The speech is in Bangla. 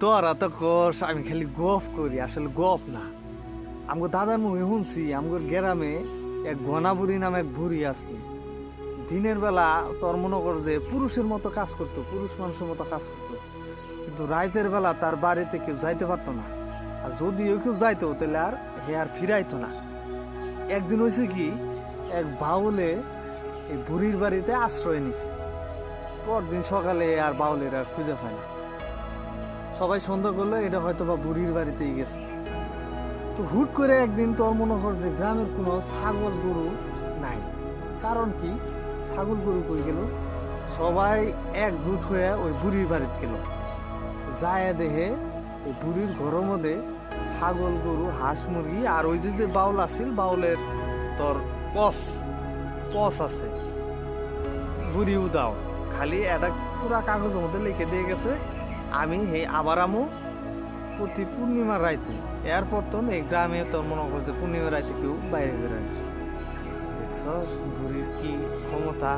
তোরা তো করস আমি খালি গপ করি, আসলে গপ না। আমগো দাদার মুখে শুনছি আমগোর গ্রামে এক ঘনাবুড়ি নামে এক বুড়ি আছে। দিনের বেলা তোর মনে কর যে পুরুষের মতো কাজ করতো, পুরুষ মানুষের মতো কাজ করতো, কিন্তু রাতের বেলা তার বাড়িতে কেউ যাইতে পারতো না। আর যদিও কেউ যাইতো তাহলে আর হে আর ফিরাইতো না। একদিন হয়েছে কি, এক বাউলে এই বুড়ির বাড়িতে আশ্রয় নিছে। পরদিন সকালে আর বাউলের আর খুঁজে পায় না। সবাই সন্দেহ করলো এটা হয়তো বা বুড়ির বাড়িতেই গেছে। তো হুট করে একদিন তোর মনে কর যে গ্রামের কোনো ছাগল গরু নাই। কারণ কি, ছাগল গরু কই গেল? সবাই একজুট হয়ে ওই বুড়ির বাড়িতে গেল। যায় দেহে ওই বুড়ির ঘরের মধ্যে ছাগল গরু হাঁস মুরগি আর ওই যে যে বাউল আছিল বাউলের তোর পস পস আছে। বুড়ি উদাও খালি একটা পুরা কাগজের মধ্যে লিখে দিয়ে গেছে, আমি হে আবার আমু প্রতি পূর্ণিমার রাইতে। এরপর তো এই গ্রামে তোর মনে কর যে পূর্ণিমার রাইতে কেউ বাইরে বেরোয় না। দেখছ বুড়ির কি ক্ষমতা।